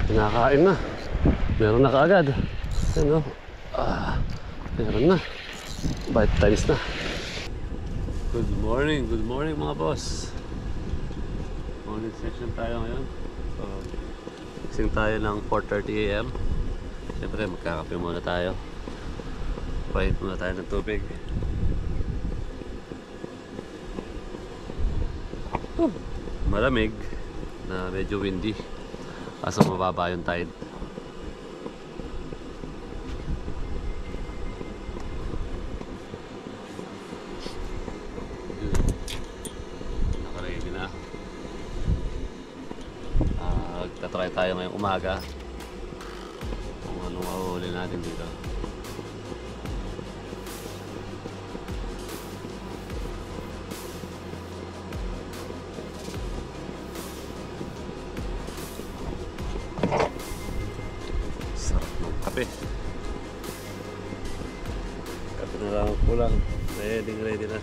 Kinakain na. Meron na kaagad. Ano? Meron na. Bite times na. Good morning mga boss. Morning session tayo ngayon. So, fixing tayo ng 4:30 AM. Siyempre magkakape muna tayo. Pahit muna tayo ng tubig. Malamig na medyo windy. Kaso mababa yung tide. Nakaready na. Tatry tayo ngayong umaga kung anong mahuhuli natin dito. Sarap ng kape. Kape na lang kulang. Ready na.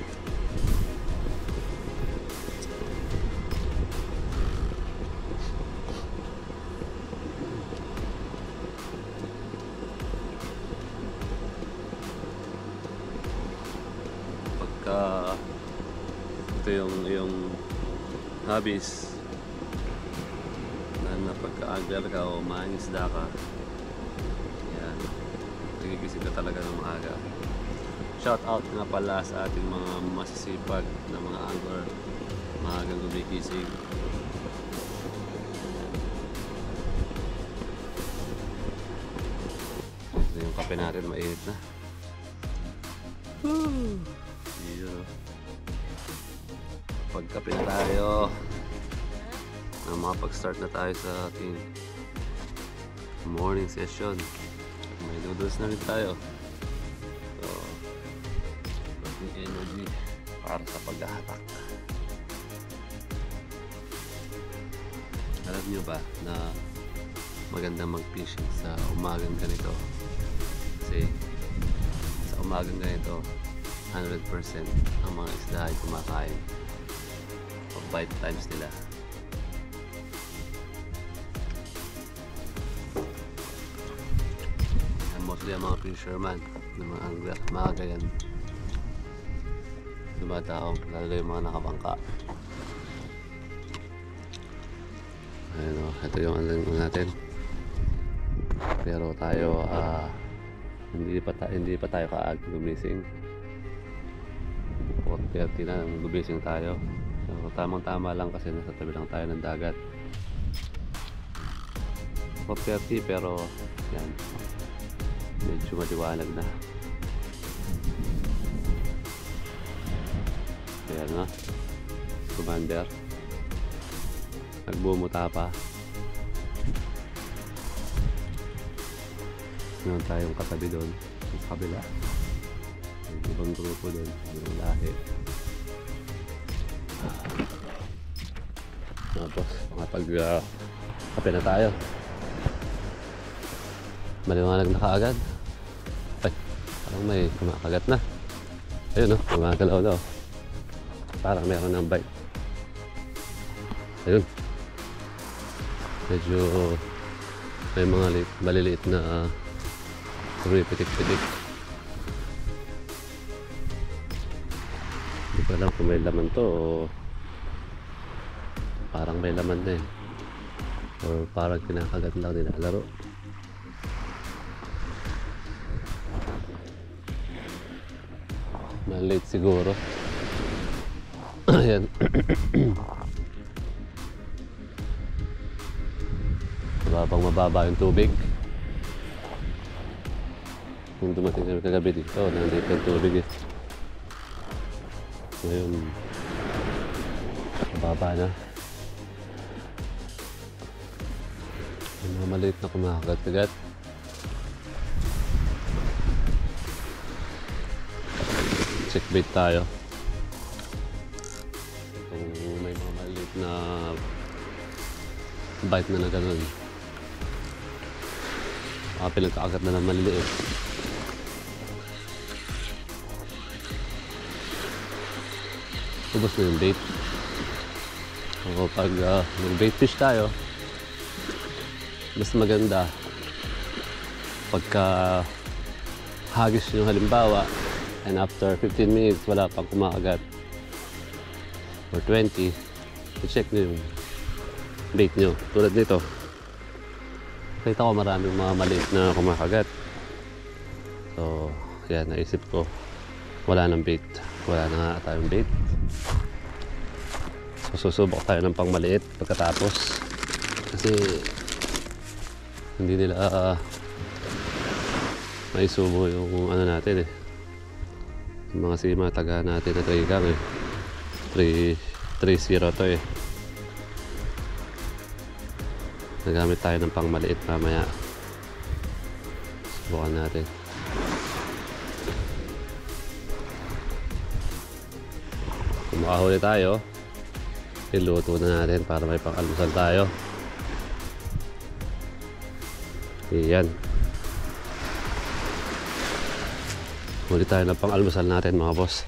Ito yung hobbies na pagka-angler ka o mangisda ka, yan, nagigising ka talaga ng maaga. Shout out nga pala sa ating mga masisipag na mga angler, maagang gumigising. Ito yung kape natin, mainit na. Yun. Pagkape na tayo, makapag-start na tayo sa ating morning session. May noodles na rin tayo, so may energy para sa paghahatak. Alam nyo ba na maganda mag-fishing sa umagang ganito? Kasi sa umagang ganito 100% ang mga isda ay kumakain. Bite times nila. And mostly ang mga fisherman, ng mga angler, mga ganyan, dumataong, lalo yung mga nakabangka. Ayun o, ito yung ano natin. Pero tayo hindi pa tayo kaag gumising. 4:30 na nang gumising tayo. So, tamang-tama lang kasi nasa tabi lang tayo ng dagat. 4:30 pero yan, medyo maliwanag na. Ayan na, commander nagbumuta pa. Meron tayong katabi doon sa kabila, may ibang grupo doon, ibang lahi. Tapos makapag-kape na tayo. Maliwanag na kaagad. Ay, parang may kumakagat na. Ayun o, kumagalaw na o. Parang meron ng bite. Ayun. Medyo may mga maliliit na pitik-pitik. Hindi ko alam kung may laman to o parang may laman na eh, or parang kinakagat lang nilalaro. Malate siguro. Ayan. Mababa yung tubig. Kung dumating kami kagabi dito, nandito yung tubig eh. Ngayon mababa na. May mga maliit na kumakagat-kagat. Check bait tayo. Kung may mga maliit na bite na gano'n, pinagkakagat na ng maliliit. Ubos na yung bait. So pag mag-bait fish tayo, mas maganda pagka hagis nyo halimbawa and after 15 minutes wala pang kumakagat or 20, i-check nyo yung bait nyo. Tulad nito, nakita ko maraming mga maliit na kumakagat. So yan, naisip ko wala nang bait, wala na nga tayong bait. So susubok tayo ng pang maliit pagkatapos kasi hindi nila maisubo yung ano natin yung mga simataga natin na 3 gang 3-0 to nagamit tayo ng pang maliit mamaya. Subukan natin. Kung makahuli tayo, iluto na natin para may pang-almusal tayo. Iyan. Huli tayo ng pang-almusal natin mga boss.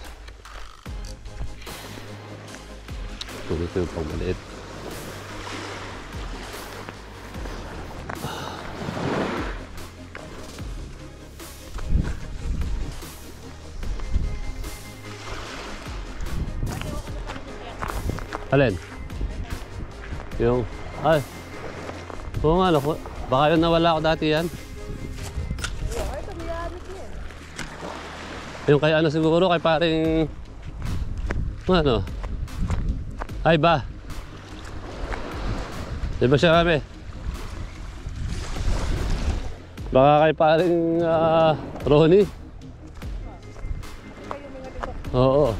Huli ko yung pang-maliit. Alin? Yung... Ay! Oo nga, loko. Baka yun nawala ako dati yan. Yung kay ano siguro, kay paring... Ano? Ay ba? Di ba siya kami? Baka kay paring Ronnie? Oo.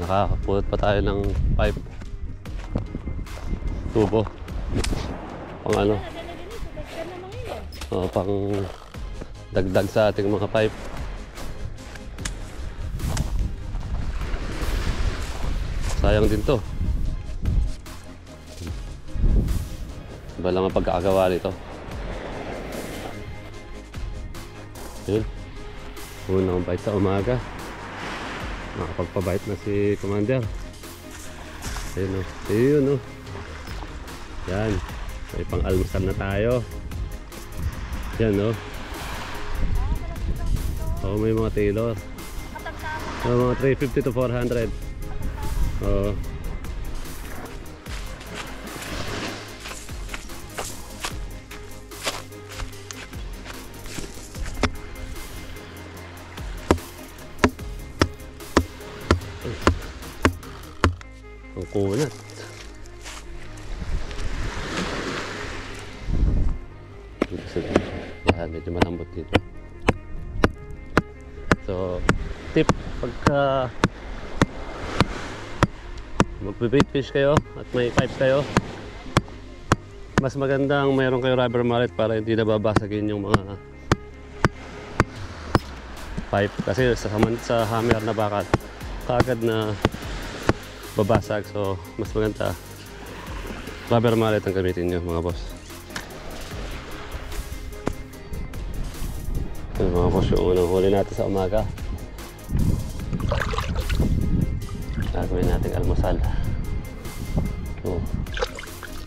Nakakapulot pa tayo ng pipe. Tubo. Pang ano? Oo, pang dagdag sa ating mga pipe. Sayang din to. Iba lang ang pagkakagawa nito. Yun. Unang bite sa umaga. Nakapagpabait na si Commander. Ayun o. Ayun o. Yan. May pang-almusal na tayo. Yan o. Oo, may mga tailor. Mga 350 to 400. Oo. Ang kunat. Yan, medyo malambot dito. So, tip pagka magbe-bait fish kayo at may pipes kayo, mas magandang mayroon kayo rubber mallet para hindi nababasagin yung mga pipe kasi sa hammer na bakat kaagad na babasag. So mas maganda rubber mallet ang gamitin nyo mga boss. So, mga boss, yung unang huli natin sa umaga. Gagawin natin almusal. So,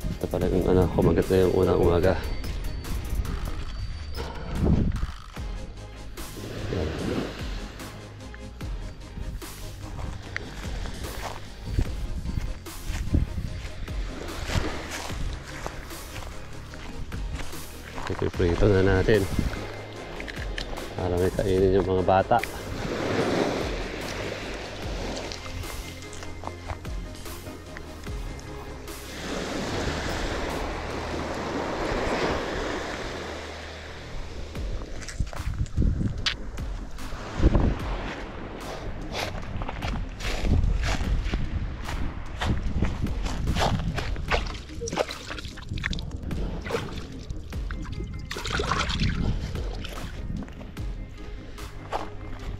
ito pala yung kumagat na yung unang umaga. Yan. Ipiprito na natin para may kainin yung mga bata.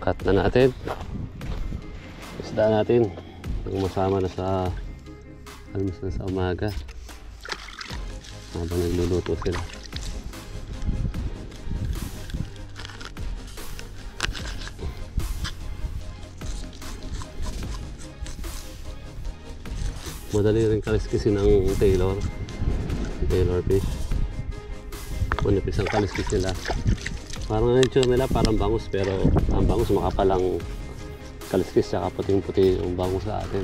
Cut na natin. Isda natin. Ang masama na sa almusal sa umaga. Habang nagluluto sila. Madali rin kaliskisin ng tailor fish. Manipis ang kaliskis nila. Parang nature nila parang bangus, pero ang bangus makapalang kaliskis, saka puting-puti yung bangus sa atin.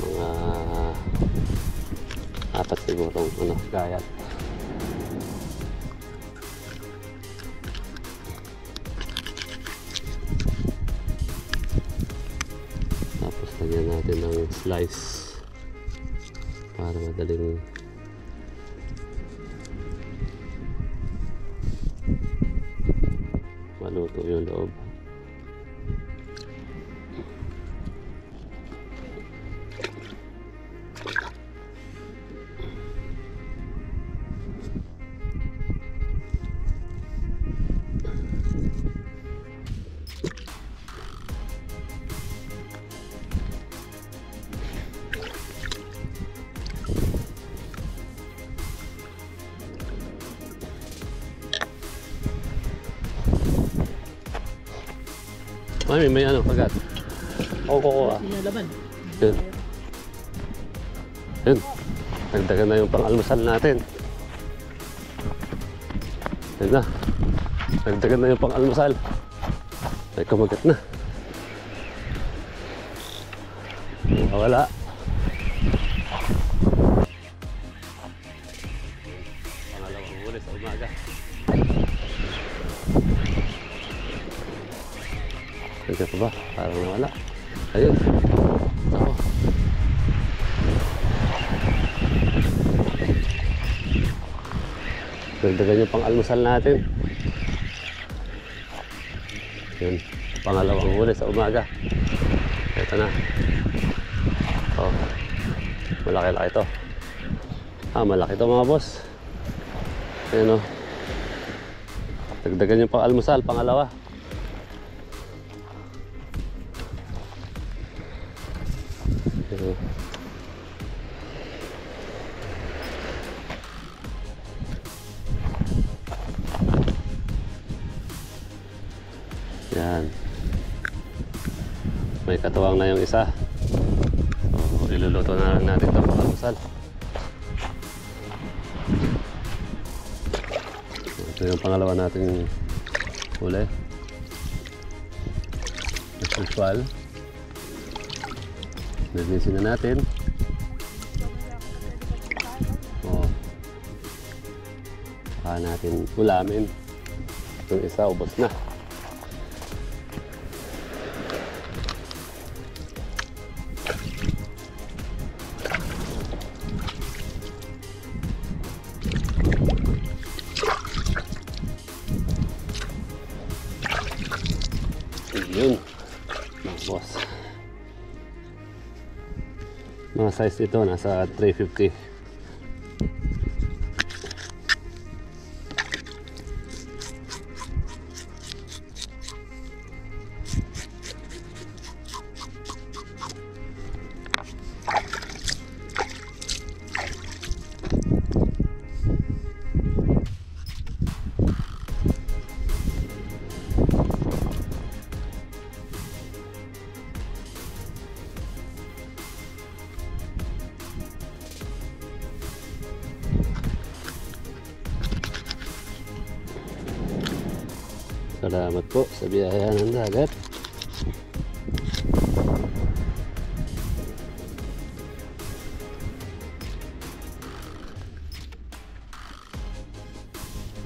Mga apat sigurong gayat. Lagyan natin ng slice para madaling maluto yung loob. May ano, kagat. Oo. Laban. Yun. Yun. Dagdagan na yung pang-almusal natin. Yun na. Dagdagan na yung pang-almusal. Ay, kumagat na. Wala. Pangalawang huli sa umaga. Pwede pa ba? Parang nawala. Ayun. Ako. Dagdagan yung pang-almusal natin. Yun. Pangalawang huli sa umaga. Ito na. Oh. Malaki-laki ito. Malaki ito mga boss. Ayun o. Dagdagan yung pang-almusal. Pangalawa. Yan. May katuwang na yung isa. So, iluluto na natin itong pang-almusal. Ito yung pangalawa natin huli. As usual. Nagnisin na natin. Saka natin ulamin. Yung isa ubos na. Yun. Boss. Mga size ito nasa 350. Salamat po sa biyaya ng dagat.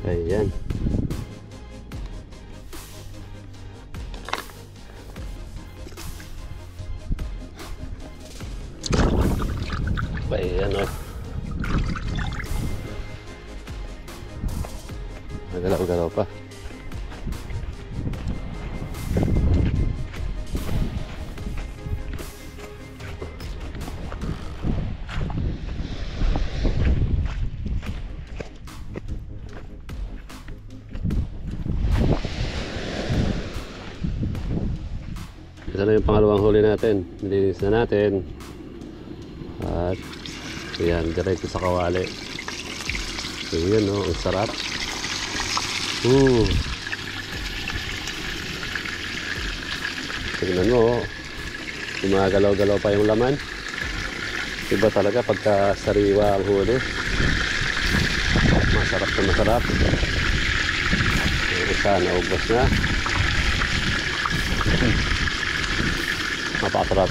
Ayan. Ayan o. Nagalaw-galaw pa. Ito na yung pangalawang huli natin. Nilinis na natin. At ayan, diretso sa kawali. So yan o, ang sarap. Tingnan mo, gumagalaw-galaw pa yung laman. Iba talaga pagka sariwa ang huli. Masarap na masarap. Yung isa naubos na. Napakasarap.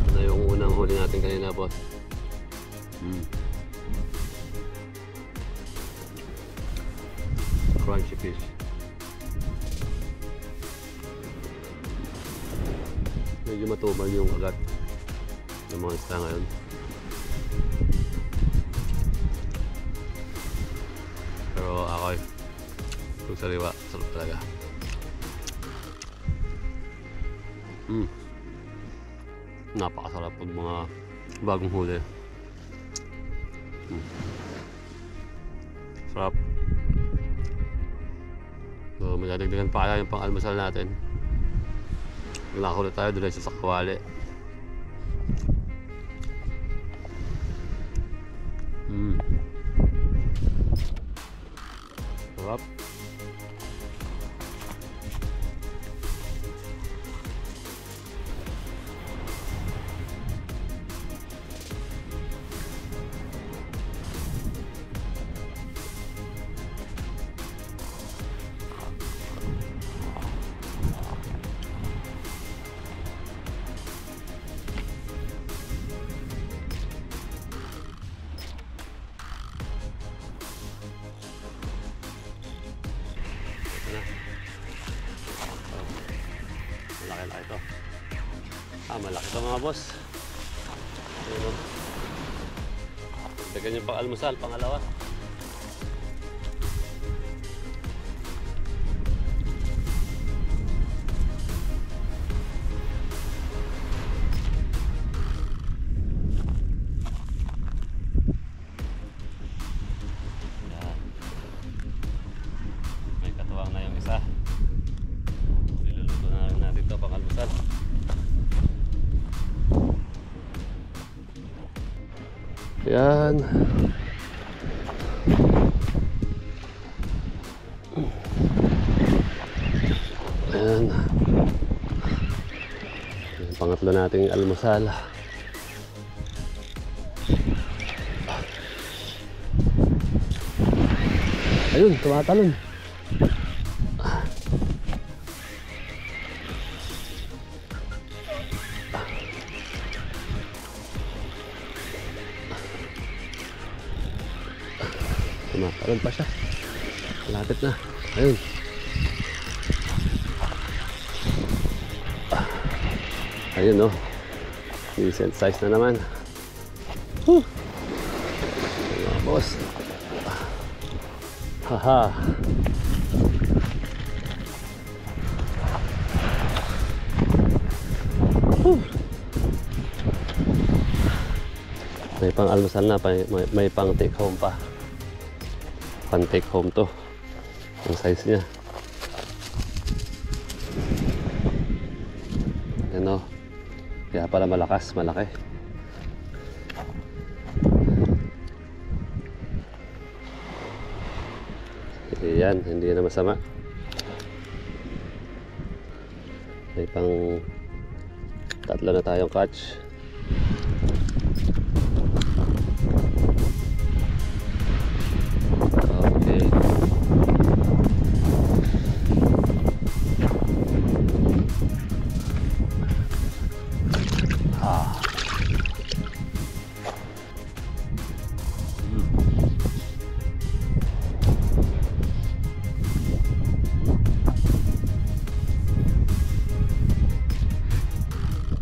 Ano yung unang huli natin kanina, boss? Crunchy fish. Medyo matumal yung agat ng mga isda ngayon. Pero ako yung sariwa, sarap talaga. Napakasarap pag mga bagong huli. Sarap. So, madadagdagan pa kaya yung pang-almusal natin. Nakakulit tayo doon sa sakwali. Sarap. Malaki-laki ito. Malaki ito mga boss. Ayun, dagdagan yung pang-almusal, pangalawa. Yan. May katuwang na yung isa. Niluluto na rin natin ito pang-almusal. Yan. Ayan. Yung pangatlo nating almusal. Ayun, tumatalon. Tumatalon pa siya. Malapit na. Ayun. Ayun, no. Decent size na naman. Whew. Mga boss. Haha. Whew. May pang almusal na, may pang take home pa. Pan take home to. Ang size niya. Ano? Kaya pala malakas, malaki. Yan, hindi na masama. May pang tatlo na tayong catch. Okay.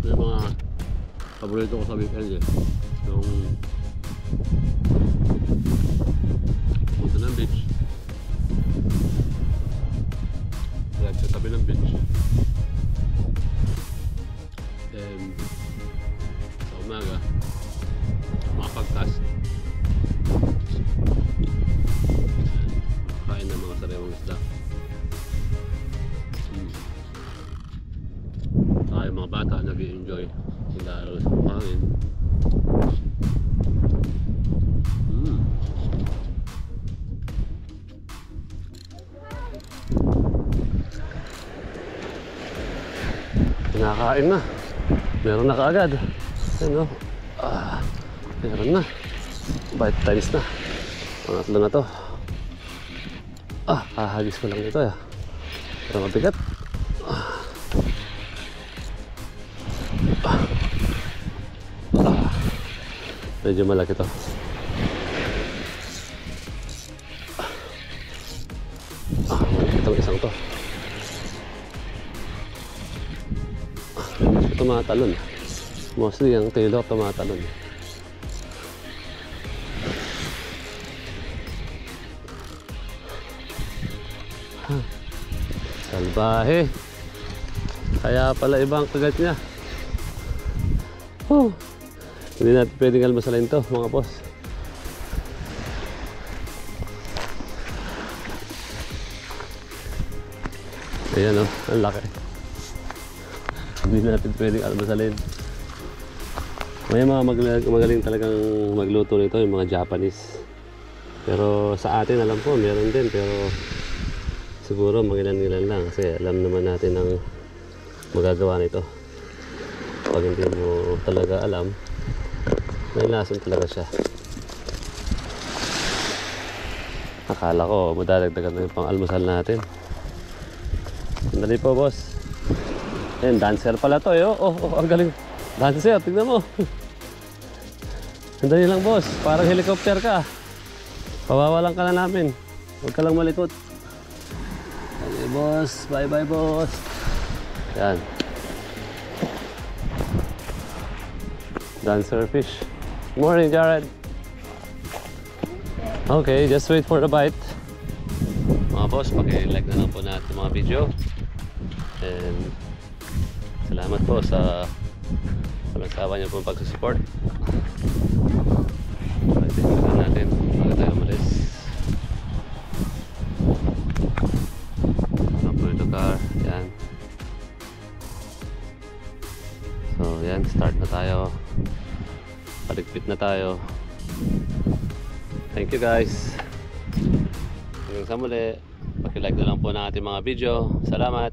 Yung mga paborito ko sa weekend yung punta ng beach, like sa tabi ng beach, then sa umaga makapag-cast, kain ng mga sariwang isda. Yung mga bata nag-i-enjoy nila hangin. Kinakain na. Meron na kaagad. Ayun, meron na. Bite times na. Pangatlo na to. Hahagis ko lang ito ya. Pero mabigat. Medyo malaki to. Malaki itong isang to. Tumatalon. Mostly ang tailor tumatalon. Salbahe. Kaya pala ibang kagat niya. Hindi natin pwedeng almasalin to mga boss. Ayan o, ang laki. Hindi natin pwedeng almasalin. May mga magaling talagang magluto nito, yung mga Japanese. Pero sa atin alam ko meron din, pero siguro mangilan-ilan lang kasi alam naman natin ang magagawa nito. Pag hindi mo talaga alam, may lason talaga siya. Akala ko madadagdagan na yung pang-almusal natin. Sandali po boss. Ayan, dancer pala to eh. Ang galing. Dancer, tignan mo. Sandali lang boss, parang helicopter ka. Pawawalan ka na namin. Huwag ka lang malikot. Okay boss, bye bye boss. Yan. Dancer fish. Morning Jared. Okay, just wait for the bite. Mga boss, paki-like na lang po natin mga video. And salamat po sa walang sawa niyo po pagsusupport. Pag-tingnan natin bago tayo umalis. Puerto car, yan. So yan, start na tayo. Paligpit na tayo. Thank you guys. Hanggang sa muli, paki-like na lang po ng ating mga video. Salamat.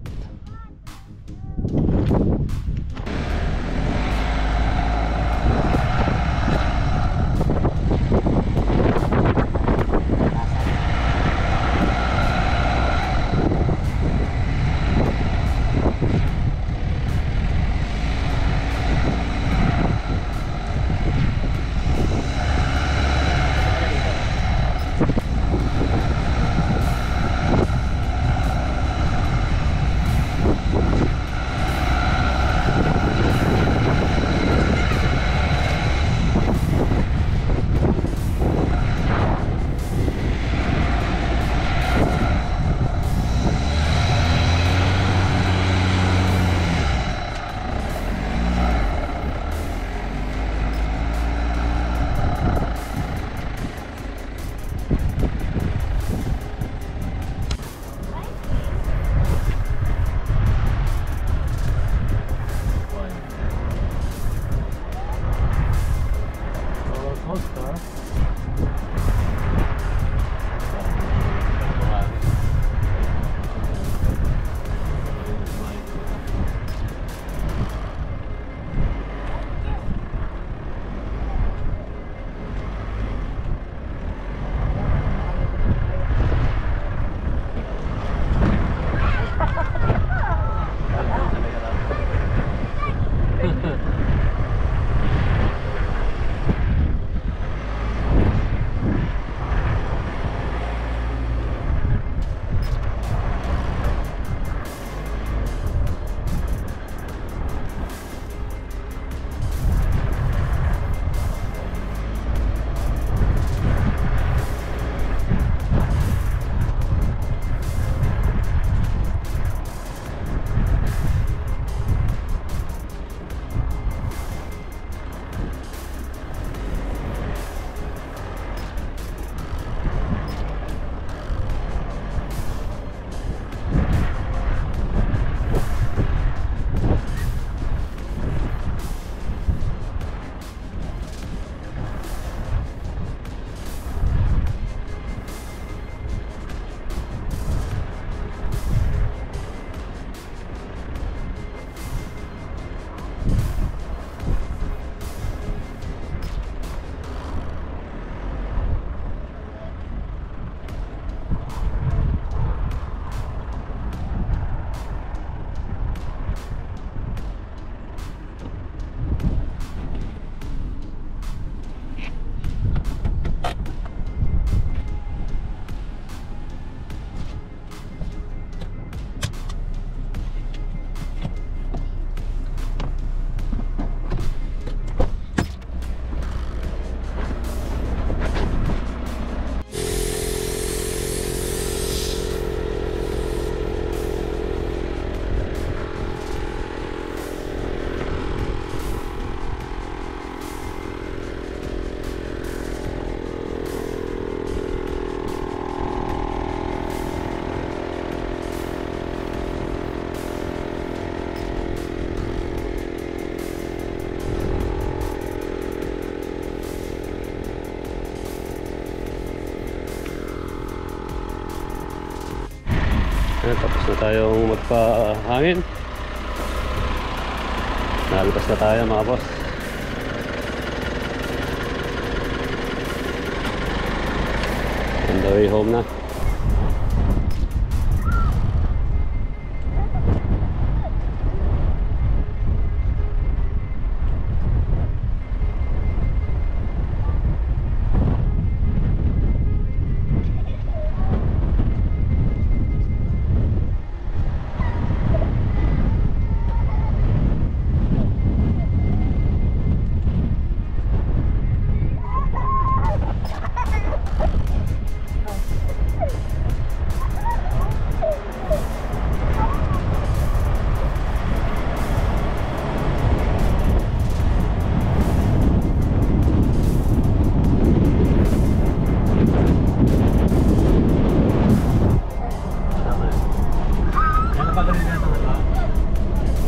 Ayan, tapos na tayong magpahangin. Nalabas na tayo mga boss. On the way home na.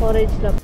Orange lang.